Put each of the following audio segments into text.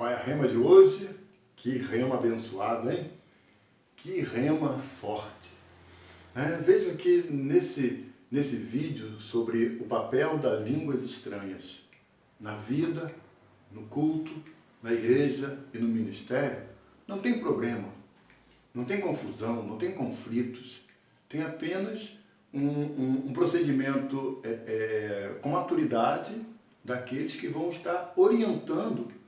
Qual é a rema de hoje? Que rema abençoado, hein? Que rema forte. Veja que nesse vídeo sobre o papel das línguas estranhas na vida, no culto, na igreja e no ministério, não tem problema, não tem confusão, não tem conflitos, tem apenas um procedimento com maturidade daqueles que vão estar orientando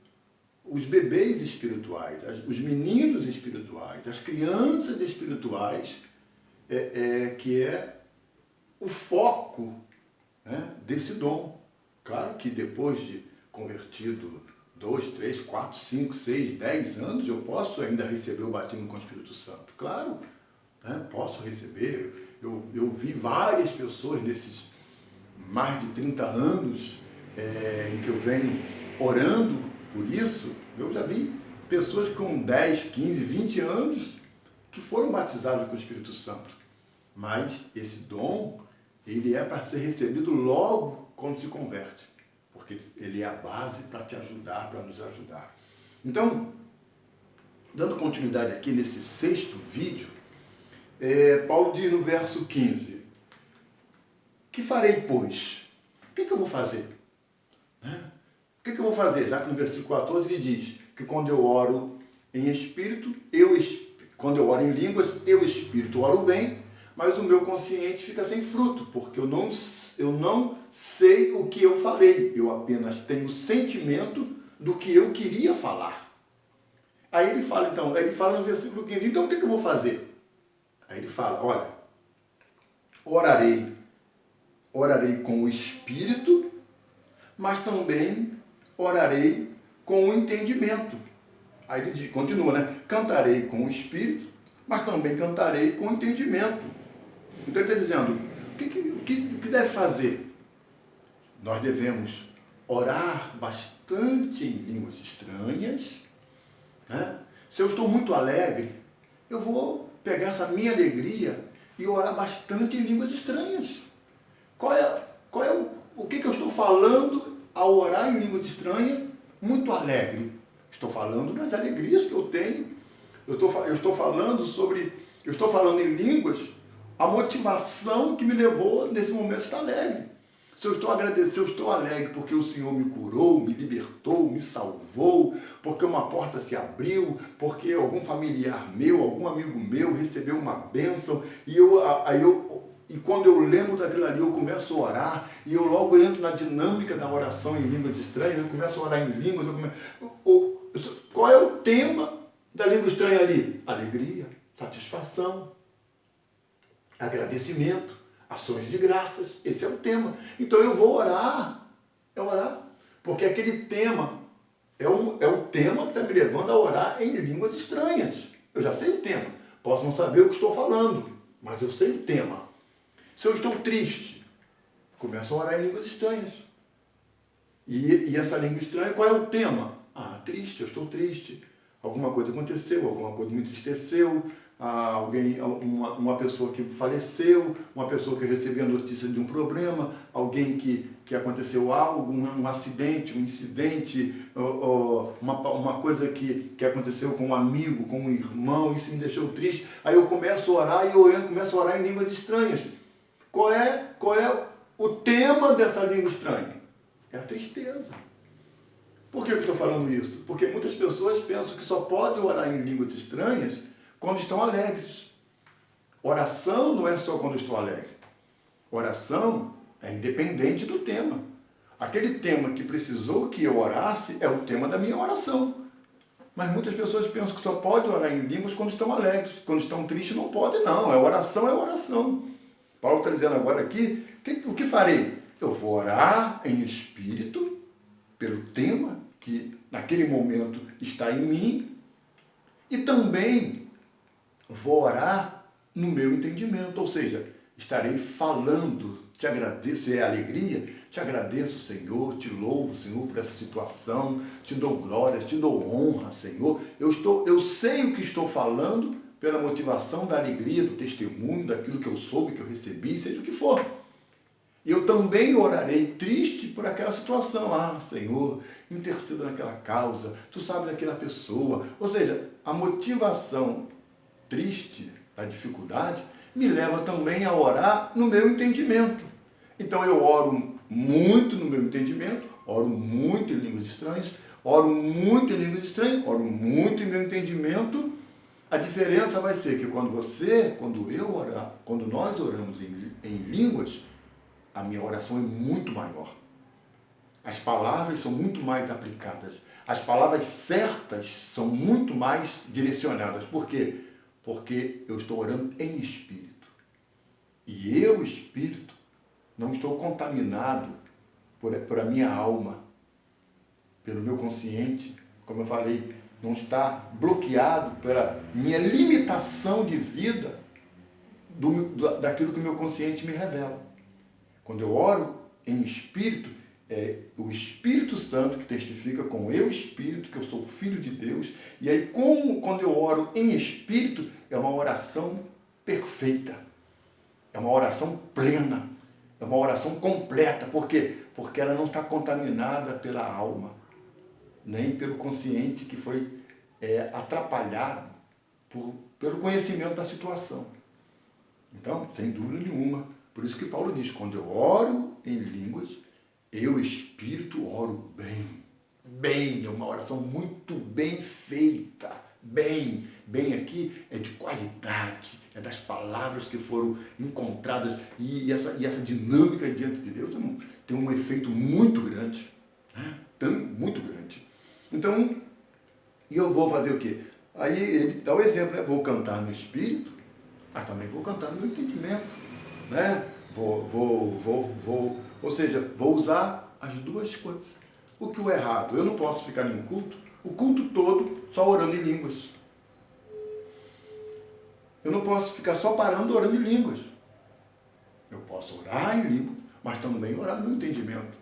os bebês espirituais, os meninos espirituais, as crianças espirituais, que é o foco, né, desse dom. Claro que depois de convertido 2, 3, 4, 5, 6, 10 anos, eu posso ainda receber o batismo com o Espírito Santo. Claro, né, posso receber. Eu vi várias pessoas nesses mais de 30 anos em que eu venho orando por isso. Eu já vi pessoas com 10, 15, 20 anos que foram batizadas com o Espírito Santo. Mas esse dom, ele é para ser recebido logo quando se converte. Porque ele é a base para te ajudar, para nos ajudar. Então, dando continuidade aqui nesse 6º vídeo, Paulo diz no verso 15: que farei, pois? O que eu vou fazer? O que eu vou fazer? Já que no versículo 14 ele diz que quando eu oro em espírito, quando eu oro em línguas, eu espírito oro bem, mas o meu consciente fica sem fruto, porque eu não sei o que eu falei, eu apenas tenho sentimento do que eu queria falar. Aí ele fala no versículo 15, então o que eu vou fazer? Aí ele fala, olha, orarei com o espírito, mas também orarei com o entendimento. Aí ele continua, né? Cantarei com o espírito, mas também cantarei com o entendimento. Então ele está dizendo, o que deve fazer? Nós devemos orar bastante em línguas estranhas, né? Se eu estou muito alegre, eu vou pegar essa minha alegria e orar bastante em línguas estranhas. O que eu estou falando ao orar em línguas estranhas muito alegre? Estou falando das alegrias que eu tenho. Eu estou falando em línguas, a motivação que me levou nesse momento a estar alegre. Se eu estou alegre porque o Senhor me curou, me libertou, me salvou, porque uma porta se abriu, porque algum familiar meu, algum amigo meu recebeu uma bênção, e quando eu lembro daquilo ali, eu começo a orar, e eu logo entro na dinâmica da oração em línguas estranhas, eu começo a orar em línguas. Qual é o tema da língua estranha ali? Alegria, satisfação, agradecimento, ações de graças. Esse é o tema. Então eu vou orar, porque aquele tema é o tema que está me levando a orar em línguas estranhas. Eu já sei o tema. Posso não saber o que estou falando, mas eu sei o tema. Se eu estou triste, começo a orar em línguas estranhas. E essa língua estranha, qual é o tema? Triste, eu estou triste. Alguma coisa aconteceu, alguma coisa me entristeceu, uma pessoa que faleceu, uma pessoa que recebeu a notícia de um problema, alguém que aconteceu algo, um acidente, um incidente, uma coisa que aconteceu com um amigo, com um irmão, isso me deixou triste. Aí eu começo a orar e começo a orar em línguas estranhas. Qual é o tema dessa língua estranha? É a tristeza. Por que eu estou falando isso? Porque muitas pessoas pensam que só pode orar em línguas estranhas quando estão alegres. Oração não é só quando estou alegre. Oração é independente do tema. Aquele tema que precisou que eu orasse é o tema da minha oração. Mas muitas pessoas pensam que só pode orar em línguas quando estão alegres. Quando estão tristes não pode, não. É oração. Paulo está dizendo agora aqui, o que farei? Eu vou orar em espírito, pelo tema que naquele momento está em mim, e também vou orar no meu entendimento, ou seja, estarei falando, te agradeço, é alegria, te agradeço, Senhor, te louvo, Senhor, por essa situação, te dou glórias, te dou honra, Senhor. Eu sei o que estou falando pela motivação da alegria, do testemunho, daquilo que eu soube, que eu recebi, seja o que for. E eu também orarei triste por aquela situação. Ah, Senhor, interceda naquela causa, tu sabes daquela pessoa. Ou seja, a motivação triste, da dificuldade, me leva também a orar no meu entendimento. Então eu oro muito no meu entendimento, oro muito em línguas estranhas, oro muito em línguas estranhas, oro muito em meu entendimento. A diferença vai ser que quando nós oramos em línguas, a minha oração é muito maior. As palavras são muito mais aplicadas. As palavras certas são muito mais direcionadas. Por quê? Porque eu estou orando em espírito. E eu, espírito, não estou contaminado por a minha alma, pelo meu consciente, como eu falei, não está bloqueado pela minha limitação de vida daquilo que o meu consciente me revela. Quando eu oro em espírito, é o Espírito Santo que testifica com o eu espírito, que eu sou filho de Deus. E aí, quando eu oro em espírito, é uma oração perfeita. É uma oração plena. É uma oração completa. Por quê? Porque ela não está contaminada pela alma, nem pelo consciente que foi atrapalhado pelo conhecimento da situação. Então, sem dúvida nenhuma, por isso que Paulo diz, quando eu oro em línguas, eu, espírito, oro bem. Bem, é uma oração muito bem feita. Bem aqui é de qualidade, é das palavras que foram encontradas e essa dinâmica diante de Deus tem um efeito muito grande, né? Muito grande. Então, e eu vou fazer o quê? Aí ele dá o exemplo, né? Vou cantar no espírito, mas também vou cantar no meu entendimento, né? Ou seja, vou usar as duas coisas. O que é errado? Eu não posso ficar em um culto, o culto todo só orando em línguas. Eu não posso ficar só parando orando em línguas. Eu posso orar em línguas, mas também orar no meu entendimento.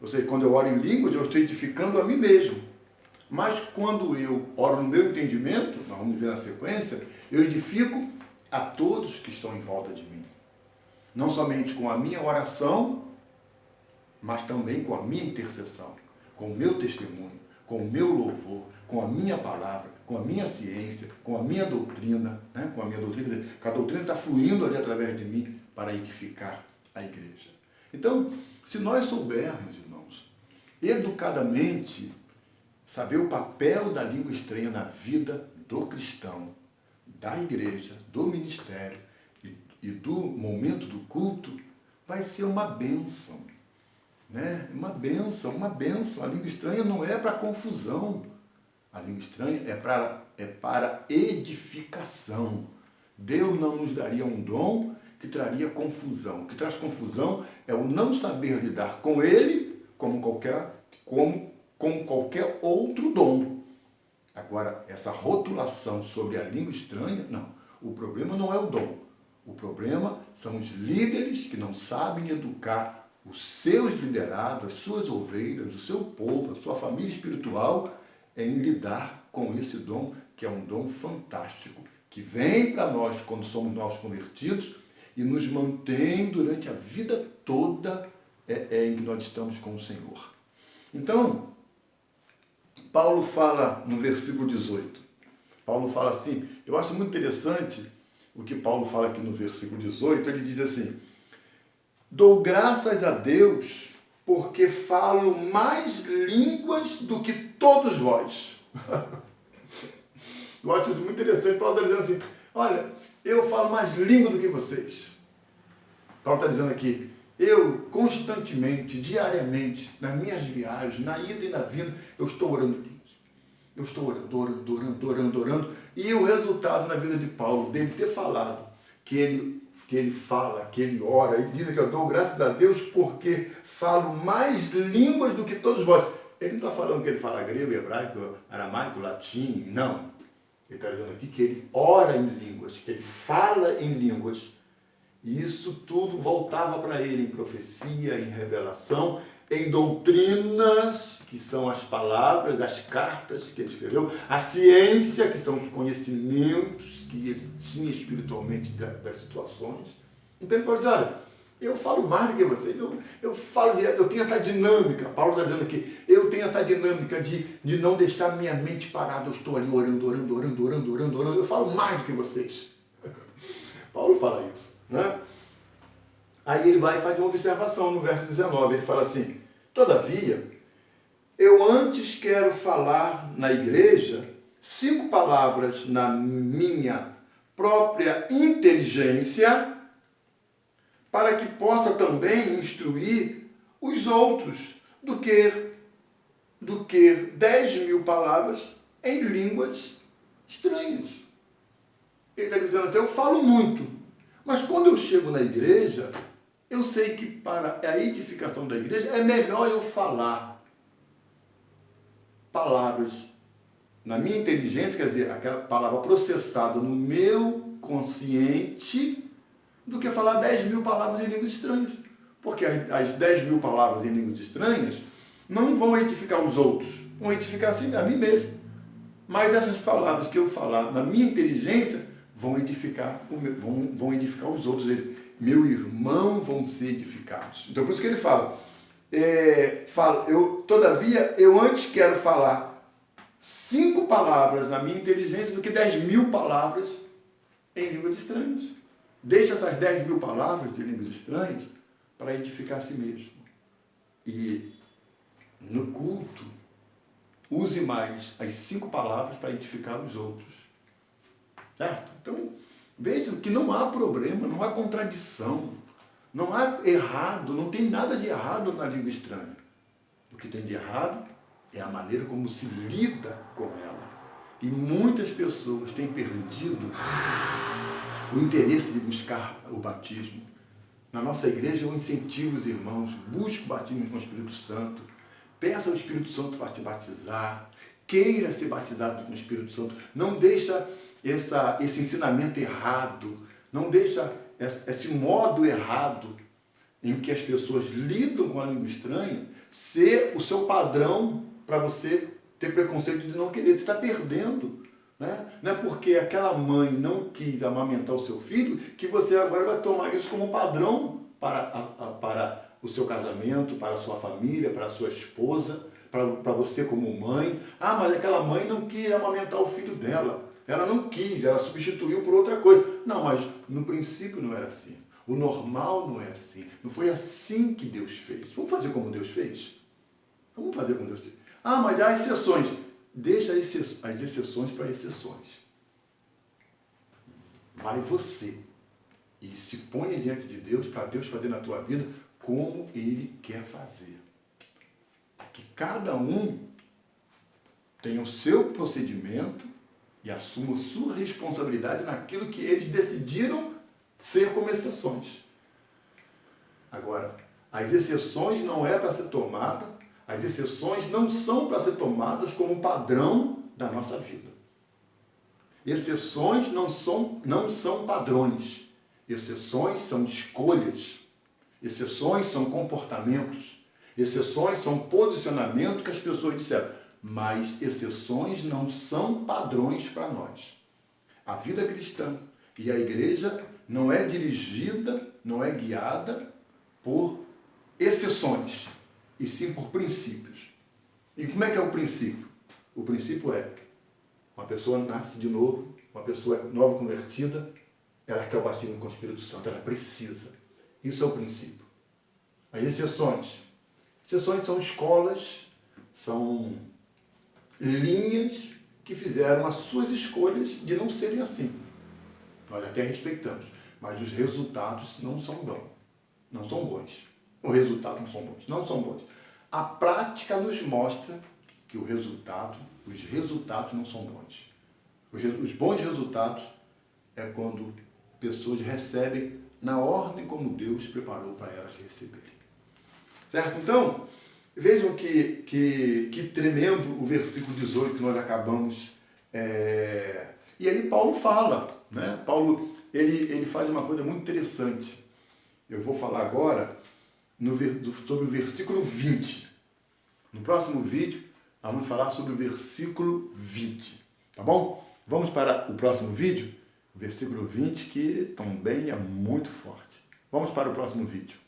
Ou seja, quando eu oro em línguas, eu estou edificando a mim mesmo. Mas quando eu oro no meu entendimento, nós vamos ver na sequência, eu edifico a todos que estão em volta de mim. Não somente com a minha oração, mas também com a minha intercessão, com o meu testemunho, com o meu louvor, com a minha palavra, com a minha ciência, com a minha doutrina, né? Com a minha doutrina, quer dizer, que a doutrina está fluindo ali através de mim para edificar a igreja. Então, se nós soubermos, irmãos, educadamente, saber o papel da língua estranha na vida do cristão, da igreja, do ministério e do momento do culto, vai ser uma bênção. Né? Uma bênção. A língua estranha não é para confusão. A língua estranha é para edificação. Deus não nos daria um dom que traria confusão. O que traz confusão é o não saber lidar com ele como qualquer outro dom. Agora, essa rotulação sobre a língua estranha, não. O problema não é o dom. O problema são os líderes que não sabem educar os seus liderados, as suas ovelhas, o seu povo, a sua família espiritual, em lidar com esse dom, que é um dom fantástico, que vem para nós quando somos novos convertidos e nos mantém durante a vida toda em que nós estamos com o Senhor. Então, Paulo fala no versículo 18. Paulo fala assim, eu acho muito interessante o que Paulo fala aqui no versículo 18, ele diz assim, dou graças a Deus porque falo mais línguas do que todos vós. Eu acho isso muito interessante. Paulo está dizendo assim, olha, eu falo mais língua do que vocês. Paulo está dizendo aqui, eu constantemente, diariamente, nas minhas viagens, na ida e na vinda, eu estou orando línguas. Eu estou orando. E o resultado na vida de Paulo, dele ter falado que ele fala, que ele ora, ele diz que eu dou graças a Deus porque falo mais línguas do que todos vós. Ele não está falando que ele fala grego, hebraico, aramaico, latim, não. Ele está dizendo aqui que ele ora em línguas, que ele fala em línguas. E isso tudo voltava para ele em profecia, em revelação, em doutrinas, que são as palavras, as cartas que ele escreveu, a ciência, que são os conhecimentos que ele tinha espiritualmente das situações. Então ele pode dizer, olha, Eu falo mais do que vocês, eu falo direto, eu tenho essa dinâmica, Paulo está dizendo aqui, eu tenho essa dinâmica de não deixar minha mente parada, eu estou ali orando, eu falo mais do que vocês. Paulo fala isso, né? Aí ele vai e faz uma observação no verso 19, ele fala assim, todavia, eu antes quero falar na igreja 5 palavras na minha própria inteligência, para que possa também instruir os outros, do que 10.000 palavras em línguas estranhas. Ele está dizendo assim, eu falo muito, mas quando eu chego na igreja, eu sei que para a edificação da igreja é melhor eu falar palavras na minha inteligência, quer dizer, aquela palavra processada no meu consciente, do que falar 10.000 palavras em línguas estranhas. Porque as 10.000 palavras em línguas estranhas não vão edificar os outros, vão edificar assim, a mim mesmo. Mas essas palavras que eu falar na minha inteligência vão edificar os outros. Meu irmão vão ser edificados. Então por isso que ele fala, todavia eu antes quero falar 5 palavras na minha inteligência do que 10.000 palavras em línguas estranhas. Deixa essas 10.000 palavras de línguas estranhas para edificar a si mesmo. E no culto, use mais as 5 palavras para edificar os outros. Certo? Então, vejam que não há problema, não há contradição, não há errado, não tem nada de errado na língua estranha. O que tem de errado é a maneira como se lida com ela. E muitas pessoas têm perdido o interesse de buscar o batismo. Na nossa igreja eu incentivo os irmãos, busque o batismo com o Espírito Santo, peça ao Espírito Santo para te batizar, queira ser batizado com o Espírito Santo, não deixa esse ensinamento errado, não deixa esse modo errado em que as pessoas lidam com a língua estranha ser o seu padrão para você ter preconceito de não querer, você está perdendo. Né? Não é porque aquela mãe não quis amamentar o seu filho que você agora vai tomar isso como padrão para o seu casamento, para a sua família, para a sua esposa, para você como mãe. Ah, mas aquela mãe não quis amamentar o filho dela. Ela não quis, ela substituiu por outra coisa. Não, mas no princípio não era assim. O normal não é assim. Não foi assim que Deus fez. Vamos fazer como Deus fez? Vamos fazer como Deus fez. Ah, mas há exceções. Deixa as exceções para exceções. Vai você e se ponha diante de Deus para Deus fazer na tua vida como Ele quer fazer. Que cada um tenha o seu procedimento e assuma sua responsabilidade naquilo que eles decidiram ser como exceções. Agora, as exceções não é para ser tomada. As exceções não são para ser tomadas como padrão da nossa vida. Exceções não são padrões. Exceções são escolhas. Exceções são comportamentos. Exceções são posicionamentos que as pessoas disseram. Mas exceções não são padrões para nós. A vida cristã e a igreja não é dirigida, não é guiada por exceções, e sim por princípios. E como é que é o princípio? O princípio é, uma pessoa nasce de novo, uma pessoa nova convertida, ela quer o batismo com o Espírito Santo, ela precisa. Isso é o princípio. As exceções. Exceções são escolas, são linhas que fizeram as suas escolhas de não serem assim. Nós até respeitamos, mas os resultados não são bons. Não são bons. Os resultados não são bons. A prática nos mostra que os resultados não são bons. Os bons resultados é quando pessoas recebem na ordem como Deus preparou para elas receberem. Certo? Então, vejam que tremendo o versículo 18 que nós acabamos. E aí Paulo fala, né? Paulo ele faz uma coisa muito interessante. Eu vou falar agora sobre o versículo 20. No próximo vídeo, nós vamos falar sobre o versículo 20. Tá bom? Vamos para o próximo vídeo, o versículo 20, que também é muito forte. Vamos para o próximo vídeo.